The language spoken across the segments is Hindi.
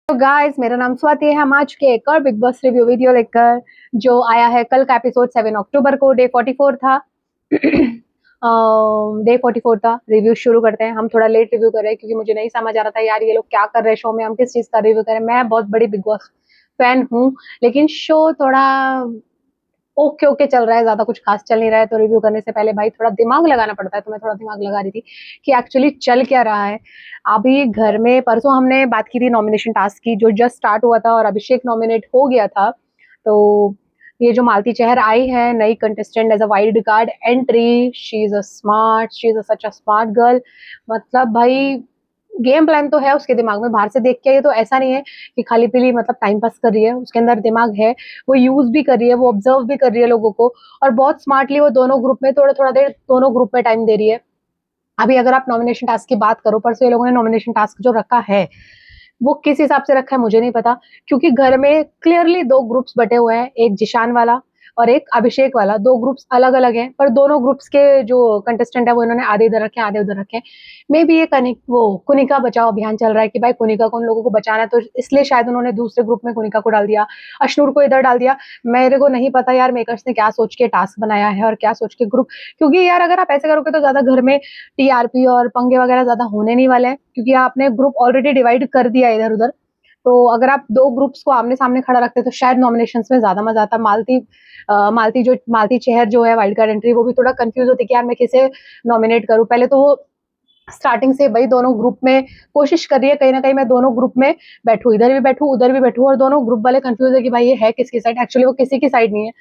तो गाइस, मेरा नाम स्वाति है। हम आज के एक और बिग बॉस रिव्यू वीडियो लेकर जो आया है। कल का एपिसोड 7 अक्टूबर को डे 44 था। डे 44 था। रिव्यू शुरू करते हैं। हम थोड़ा लेट रिव्यू कर रहे हैं क्योंकि मुझे नहीं समझ आ रहा था यार ये लोग क्या कर रहे हैं शो में, हम किस चीज का रिव्यू करें। मैं बहुत बड़ी बिग बॉस फैन हूँ, लेकिन शो थोड़ा ओके ओके चल रहा है, ज्यादा कुछ खास चल नहीं रहा है। तो रिव्यू करने से पहले भाई थोड़ा दिमाग लगाना पड़ता है, तो मैं थोड़ा दिमाग लगा रही थी कि एक्चुअली चल क्या रहा है। अभी घर में परसों हमने बात की थी नॉमिनेशन टास्क की, जो जस्ट स्टार्ट हुआ था और अभिषेक नॉमिनेट हो गया था। तो ये जो मालती चहर आई है नई contestant as a wild card entry, she is a smart, she is a such a smart girl. मतलब भाई गेम प्लान तो है उसके दिमाग में, बाहर से देख के ये तो ऐसा नहीं है कि खाली पीली मतलब टाइम पास कर रही है। उसके अंदर दिमाग है, वो यूज भी कर रही है, वो ऑब्जर्व भी कर रही है लोगों को, और बहुत स्मार्टली वो दोनों ग्रुप में थोड़ा थोड़ा देर दोनों ग्रुप में टाइम दे रही है। अभी अगर आप नॉमिनेशन टास्क की बात करो, परसों ये लोगों ने नॉमिनेशन टास्क जो रखा है वो किस हिसाब से रखा है मुझे नहीं पता, क्योंकि घर में क्लियरली दो ग्रुप्स बटे हुए हैं, एक जिशान वाला और एक अभिषेक वाला। दो ग्रुप्स अलग अलग हैं, पर दोनों ग्रुप्स के जो कंटेस्टेंट है वो इन्होंने आधे इधर रखे आधे उधर रखे। मे बी ये वो कुनिका बचाओ अभियान चल रहा है कि भाई कुनिका को उन लोगों को बचाना है, तो इसलिए शायद उन्होंने दूसरे ग्रुप में कुनिका को डाल दिया, अश्नूर को इधर डाल दिया। मेरे को नहीं पता यार मेकर्स ने क्या सोच के टास्क बनाया है और क्या सोच के ग्रुप, क्योंकि यार अगर आप ऐसे करोगे तो ज्यादा घर में टीआरपी और पंगे वगैरह ज्यादा होने नहीं वाले हैं, क्योंकि आपने ग्रुप ऑलरेडी डिवाइड कर दिया इधर उधर। तो अगर आप दो ग्रुप्स को आमने सामने खड़ा रखते तो शायद नॉमिनेशंस में ज्यादा मजा आता। मालती चहर जो है वाइल्ड कार्ड एंट्री, वो भी थोड़ा कंफ्यूज होती कि यार मैं किसे नॉमिनेट करूं। पहले तो वो स्टार्टिंग से भाई दोनों ग्रुप में कोशिश कर रही है कहीं ना कहीं मैं दोनों ग्रुप में बैठूं, इधर भी बैठूं उधर भी बैठूं, और दोनों ग्रुप वाले कंफ्यूज है कि भाई ये है किसकी साइड। एक्चुअली वो किसी की साइड नहीं है।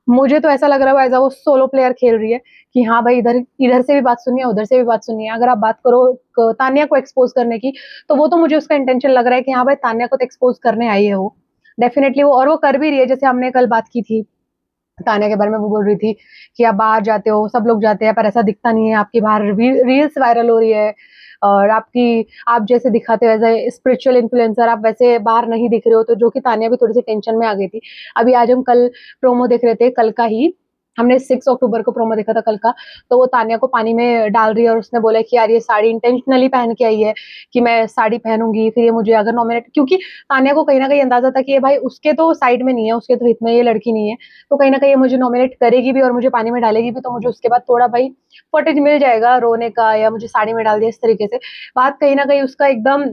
मुझे तो ऐसा लग रहा है एज वो सोलो प्लेयर खेल रही है कि हाँ भाई इधर इधर से भी बात सुनिए उधर से भी बात सुनिए। अगर आप बात करो तानिया को एक्सपोज करने की, तो वो तो मुझे उसका इंटेंशन लग रहा है कि हाँ भाई तानिया को तो एक्सपोज करने आई है वो डेफिनेटली वो, और वो कर भी रही है। जैसे हमने कल बात की थी तानिया के बारे में, वो बोल रही थी कि आप बाहर जाते हो, सब लोग जाते हैं, पर ऐसा दिखता नहीं है, आपकी बाहर रील्स वायरल हो रही है, और आप जैसे दिखाते हो एज ए स्पिरिचुअल इन्फ्लुएंसर, आप वैसे बाहर नहीं दिख रहे हो। तो जो कि तानिया भी थोड़ी सी टेंशन में आ गई थी। अभी आज हम कल प्रोमो देख रहे थे, कल का ही हमने 6 अक्टूबर को प्रोमो देखा था कल का। तो वो तानिया को पानी में डाल रही है और उसने बोला कि यार ये साड़ी इंटेंशनली पहन के आई है कि मैं साड़ी पहनूंगी, फिर ये मुझे अगर नॉमिनेट, क्योंकि तानिया को कहीं ना कहीं अंदाजा था कि ये भाई उसके तो साइड में नहीं है, उसके तो हित में ये लड़की नहीं है, तो कहीं ना कहीं ये मुझे नॉमिनेट करेगी भी और मुझे पानी में डालेगी भी, तो मुझे उसके बाद थोड़ा भाई फुटेज मिल जाएगा रोने का, या मुझे साड़ी में डाल दिया इस तरीके से। बात कहीं ना कहीं उसका एकदम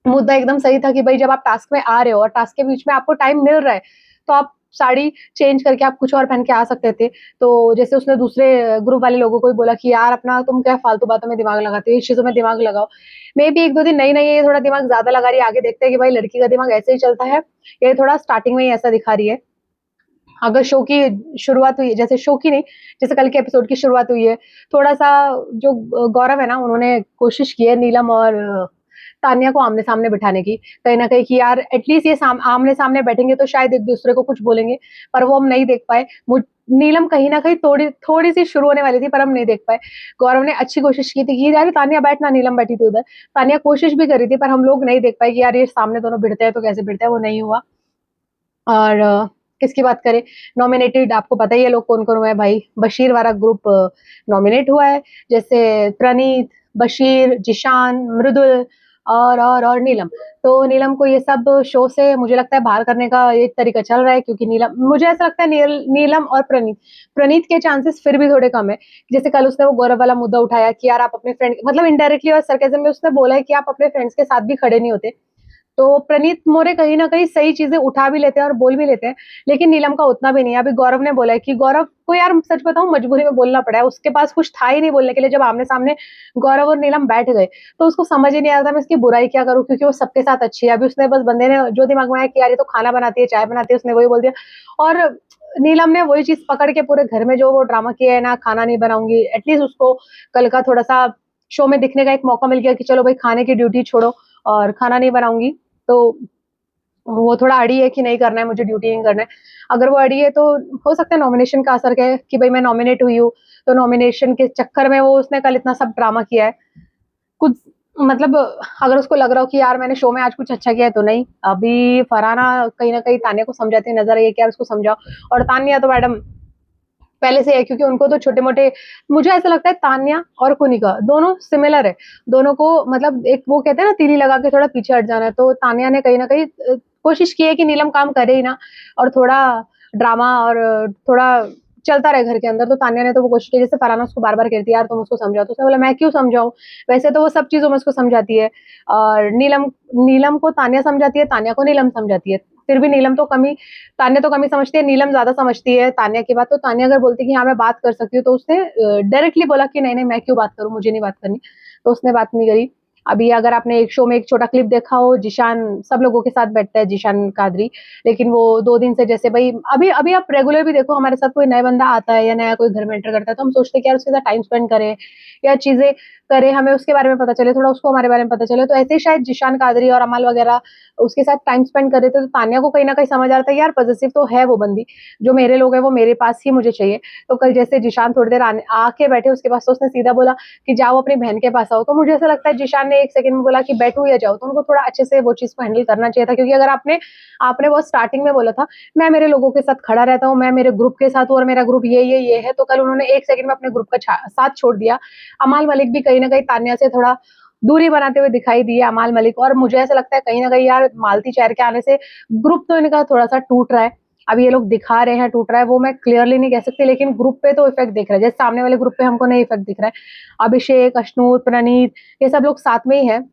मुद्दा एकदम सही था कि भाई जब आप टास्क में आ रहे हो और टास्क के बीच में आपको टाइम मिल रहा है, तो आप साड़ी चेंज करके आप कुछ और पहन के आ सकते थे। तो जैसे उसने दूसरे ग्रुप वाले लोगों को भी बोला कि यार अपना तुम क्या फालतू बातों में दिमाग लगाते हो, इस चीजों में दिमाग लगाओ। मे भी एक दो दिन नहीं नहीं ये थोड़ा दिमाग ज्यादा लगा रही है, आगे देखते हैं कि भाई लड़की का दिमाग ऐसे ही चलता है, ये थोड़ा स्टार्टिंग में ही ऐसा दिखा रही है। अगर शो की शुरुआत हुई, जैसे शो की नहीं, जैसे कल के एपिसोड की शुरुआत हुई है, थोड़ा सा जो गौरव है ना, उन्होंने कोशिश की है नीलम और तान्या को आमने सामने बिठाने की, कहीं ना कहीं कि यार एटलीस्ट ये आमने सामने बैठेंगे तो शायद एक दूसरे को कुछ बोलेंगे, पर वो हम नहीं देख पाए। नीलम कहीं ना कहीं थोड़ी थोड़ी सी शुरू होने वाली थी, पर हम नहीं देख पाए। गौरव ने अच्छी कोशिश की थी कि यार तान्या बैठना, नीलम बैठी थी उधर, तान्या कोशिश भी करी थी, पर हम लोग नहीं देख पाए कि यार ये सामने दोनों भिड़ते हैं तो कैसे भिड़ते हैं, वो नहीं हुआ। और किसकी बात करें, नॉमिनेटेड आपको पता ही है लोग कौन कौन हुए हैं भाई। बशीर वाला ग्रुप नॉमिनेट हुआ है, जैसे प्रणीत, बशीर, जिशान, मृदुल और नीलम। तो नीलम को ये सब शो से मुझे लगता है बाहर करने का एक तरीका चल रहा है, क्योंकि नीलम, मुझे ऐसा लगता है नीलम और प्रणीत, प्रणीत के चांसेस फिर भी थोड़े कम है। जैसे कल उसने वो गौरव वाला मुद्दा उठाया कि यार आप अपने फ्रेंड, मतलब इनडायरेक्टली और सरकेजम में उसने बोला है कि आप अपने फ्रेंड्स के साथ भी खड़े नहीं होते। तो प्रणीत मोरे कहीं ना कहीं सही चीजें उठा भी लेते हैं और बोल भी लेते हैं, लेकिन नीलम का उतना भी नहीं है। अभी गौरव ने बोला है कि गौरव को यार सच बताऊं मजबूरी में बोलना पड़ा है, उसके पास कुछ था ही नहीं बोलने के लिए। जब आमने सामने गौरव और नीलम बैठ गए तो उसको समझ ही नहीं आ रहा था मैं इसकी बुराई क्या करूं, क्योंकि वो सबके साथ अच्छी है। अभी उसने बस बंदे ने जो दिमाग में आया कि यार ये तो खाना बनाती है चाय बनाती है, उसने वही बोल दिया। और नीलम ने वही चीज पकड़ के पूरे घर में जो वो ड्रामा किया है ना, खाना नहीं बनाऊंगी, एटलीस्ट उसको कल का थोड़ा सा शो में दिखने का एक मौका मिल गया कि चलो भाई खाने की ड्यूटी छोड़ो और खाना नहीं बनाऊंगी। तो वो थोड़ा अड़ी है कि नहीं करना है मुझे, ड्यूटी नहीं करना है। अगर वो अड़ी है तो हो सकता है नॉमिनेशन का असर है कि भाई मैं नॉमिनेट हुई हूँ, तो नॉमिनेशन के चक्कर में वो उसने कल इतना सब ड्रामा किया है कुछ, मतलब अगर उसको लग रहा हो कि यार मैंने शो में आज कुछ अच्छा किया है तो नहीं। अभी फरहाना कहीं ना कहीं तानिया को समझाती नजर आई है कि यार उसको समझाओ, और तानिया तो मैडम पहले से है, क्योंकि उनको तो छोटे-मोटे, मुझे ऐसा लगता है तान्या और कुनिका दोनों सिमिलर है। दोनों को मतलब एक वो कहते हैं ना तीली लगा के थोड़ा पीछे हट जाना, तो तान्या ने कहीं न कहीं कोशिश की है कि नीलम काम करे ही ना, और थोड़ा ड्रामा और थोड़ा चलता रहे घर के अंदर। तो तान्या ने तो वो कोशिश की, जैसे फरहाना उसको बार-बार कहती है, "यार तुम उसको समझाओ।" तो उसने बोला, "मैं क्यों समझाऊँ?" वैसे तो वो सब चीज़ों में उसको समझाती है, और नीलम नीलम को तान्या समझाती है, तान्या को नीलम समझाती है। फिर भी नीलम तो कमी तान्या तो कमी समझती है, नीलम ज़्यादा समझती है तान्या की बात। तो तान्या अगर बोलती है कि हाँ, मैं बात कर सकती हूँ, तो उसने डायरेक्टली बोला कि नहीं, नहीं, मैं क्यों बात करूँ, मुझे नहीं बात करनी। तो उसने बात नहीं करी। अभी अगर आपने एक शो में एक छोटा क्लिप देखा हो, ज़ीशान सब लोगों के साथ बैठता है, ज़ीशान कादरी, लेकिन वो 2 दिन से जैसे भई अभी अभी आप रेगुलर भी देखो, हमारे साथ कोई नया बंदा आता है या नया कोई घर में एंटर करता है, तो हम सोचते हैं कि यार उसके साथ टाइम स्पेंड करें या चीज़ें करें, हमें उसके बारे में पता चले, थोड़ा उसको हमारे बारे में पता चले। तो ऐसे ही शायद ज़ीशान कादरी और अमाल वगैरह उसके साथ टाइम स्पेंड कर रहे थे, तो तान्या को कहीं न कहीं समझ आ रहा था, यार पॉसेसिव तो है वो बंदी, जो मेरे लोग हैं वो मेरे पास ही मुझे चाहिए। तो कल जैसे ज़ीशान थोड़ी देर आने आके बैठे उसके पास, तो उसने सीधा बोला कि जाओ अपनी बहन के पास आओ। तो मुझे ऐसा लगता है ज़ीशान ने 1 सेकंड में बोला कि बैठूँ या जाऊँ, तो उनको थोड़ा अच्छे से वो चीज़ को हैंडल करना चाहिए था, क्योंकि अगर आपने आपने बहुत स्टार्टिंग में बोला था, मैं मेरे लोगों के साथ खड़ा रहता हूँ, मैं मेरे ग्रुप के साथ हूँ और मेरा ग्रुप ये है, तो कल उन्होंने 1 सेकंड में अपने ग्रुप का साथ छोड़ दिया। अमाल मलिक भी कहीं न कहीं तान्या से थोड़ा दूरी बनाते हुए दिखाई दिए, अमाल मलिक, और मुझे ऐसा लगता है कहीं न कहीं यार मालती चैर के आने से ग्रुप तो इनका थोड़ा-सा टूट रहा है। अब ये लोग दिखा रहे हैं टूट रहा है, वो मैं क्लियरली नहीं कह सकती, लेकिन ग्रुप पे तो इफ़ेक्ट दिख रहा है। जैसे सामने वाले ग्रुप पे हमको नहीं इफ़ेक्ट दिख रहा है। अभिषेक, अश्नूर, प्रणीत, ये सब लोग साथ में ही हैं।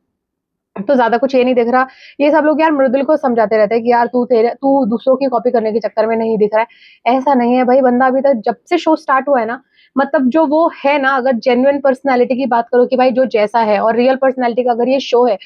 तो ज़्यादा कुछ ये नहीं दिख रहा। ये सब लोग यार मृदुल को समझाते रहते हैं कि यार तू दूसरों की कॉपी करने के चक्कर में नहीं दिख रहा है। ऐसा नहीं है भाई, बंदा अभी तक जब से शो स्टार्ट हुआ है ना, मतलब जो वो है ना, अगर जेन्युइन पर्सनैलिटी की बात करो कि भाई जो जैसा है और रियल पर्सनैलिटी का अगर ये शो है,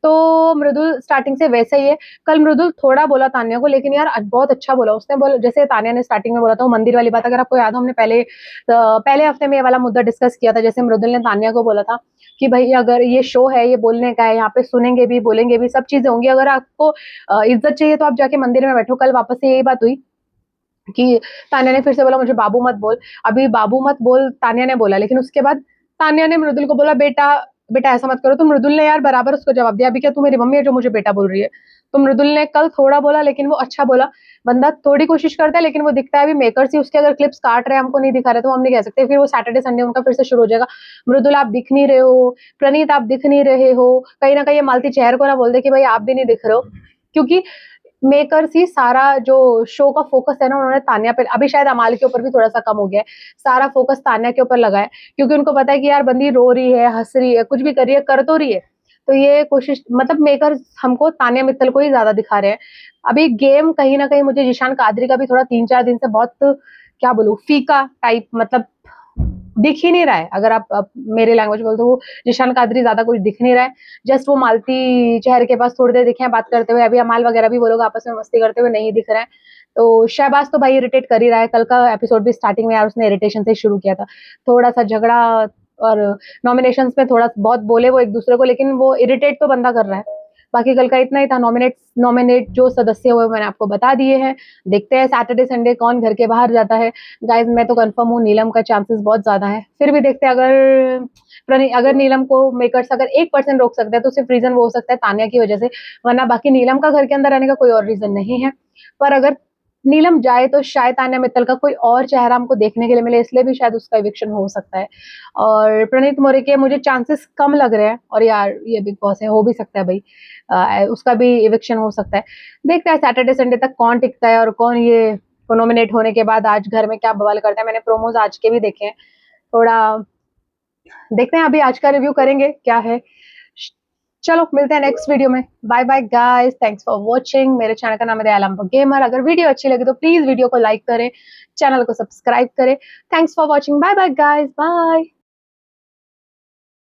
तो मृदुल स्टार्टिंग से वैसा ही है। कल मृदुल थोड़ा बोला तान्या को, लेकिन यार बहुत अच्छा बोला। उसने बोला, जैसे तान्या ने स्टार्टिंग में बोला था वो मंदिर वाली बात, अगर आपको याद हो, हमने पहले हफ्ते में ये वाला मुद्दा डिस्कस किया था। जैसे मृदुल ने तान्या को बोला था कि भई अगर ये शो है, ये बोलने का है, यहाँ पे सुनेंगे भी, बोलेंगे भी, सब चीज़ें होंगी। अगर आपको इज़्ज़त चाहिए तो आप जाके मंदिर में बैठो। कल वापस से यही बात हुई कि तान्या ने फिर से बोला मुझे बाबू मत बोल। अभी बाबू मत बोल तान्या ने बोला, लेकिन उसके बाद तान्या ने मृदुल को बोला बेटा बेटा ऐसा मत करो। तो मृदुल ने यार बराबर उसको जवाब दिया, अभी क्या तू मेरी मम्मी है जो मुझे बेटा बोल रही है? तो मृदुल ने कल थोड़ा बोला, लेकिन वो अच्छा बोला। बंदा थोड़ी कोशिश करता है, लेकिन वो दिखता है। अभी मेकर्स ही उसके अगर क्लिप्स काट रहे हैं, हमको नहीं दिखा रहे, तो हम नहीं कह सकते। फिर वो सैटरडे संडे उनका फिर से शुरू हो जाएगा। मृदुल आप दिख नहीं रहे हो, प्रणीत आप दिख नहीं रहे हो। कहीं न कहीं ये मालती चहर को ना बोल दे कि भाई आप भी नहीं दिख रहे हो। क्योंकि मेकर्स ही सारा जो शो का फ़ोकस है ना, उन्होंने तान्या पे, अभी शायद अमाल के ऊपर भी थोड़ा-सा कम हो गया है। सारा फ़ोकस तान्या के ऊपर लगा है, क्योंकि उनको पता है कि यार बंदी रो रही है, हँस रही है, कुछ भी कर रही है, कर तो रही है। तो ये कोशिश, मतलब मेकर्स हमको तान्या मित्तल को ही ज़्यादा दिखा रहे हैं। अभी गेम कहीं न कहीं मुझे ज़ीशान कादरी का भी थोड़ा 3-4 दिन से बहुत, क्या बोलूँ, फीका टाइप, मतलब दिख ही नहीं रहा है। अगर आप मेरे लैंग्वेज में बोले तो वो ज़ीशान कादरी ज़्यादा कुछ दिख नहीं रहा है। जस्ट वो मालती चहर के पास थोड़ी देर दिखे हैं बात करते हुए, अभी अमाल वगैरह भी वो लोग आपस में मस्ती करते हुए नहीं दिख रहे हैं। तो शहबाज़ तो भाई इरिटेट कर ही रहा है। कल का एपिसोड भी स्टार्टिंग में यार उसने इरिटेशन से ही शुरू किया था। थोड़ा-सा झगड़ा और नॉमिनेशंस में थोड़ा बहुत बोले वो एक-दूसरे को, लेकिन वो इरिटेट तो बंदा कर रहा है। बाकी कल का इतना ही था। नॉमिनेट जो सदस्य हुए मैंने आपको बता दिए हैं। देखते हैं सैटरडे संडे कौन घर के बाहर जाता है। गाइज़ मैं तो कन्फर्म हूँ नीलम का चांसेस बहुत ज़्यादा है। फिर भी देखते हैं, अगर नीलम को मेकर्स अगर 1% रोक सकते हैं, तो सिर्फ़ रीज़न वो हो सकता है तान्या की वज़ह से, वरना बाकी नीलम का घर के अंदर रहने का कोई और रीज़न नहीं है। पर अगर नीलम जाए तो शायद तान्या मित्तल का कोई और चेहरा हमको देखने के लिए मिले, इसलिए भी शायद उसका इविक्शन हो सकता है। और प्रणीत मोरे के मुझे चांसेस कम लग रहे हैं, और यार ये बिग बॉस है, हो भी सकता है भई, उसका भी इविक्शन हो सकता है। देखते हैं सैटरडे संडे तक कौन टिकता है और कौन ये नॉमिनेट होने के बाद आज घर में क्या बवाल करता है। मैंने प्रोमोज़ आज के भी देखे हैं। थोड़ा देखते हैं, अभी आज का रिव्यू करेंगे क्या है। श चलो मिलते हैं नेक्स्ट वीडियो में। Bye bye guys, thanks for watching. मेरे चैनल का नाम है दयालंब गेमर। अगर वीडियो अच्छी लगी तो प्लीज़ वीडियो को लाइक करें, चैनल को सब्सक्राइब करें। Thanks for watching. Bye bye guys, bye.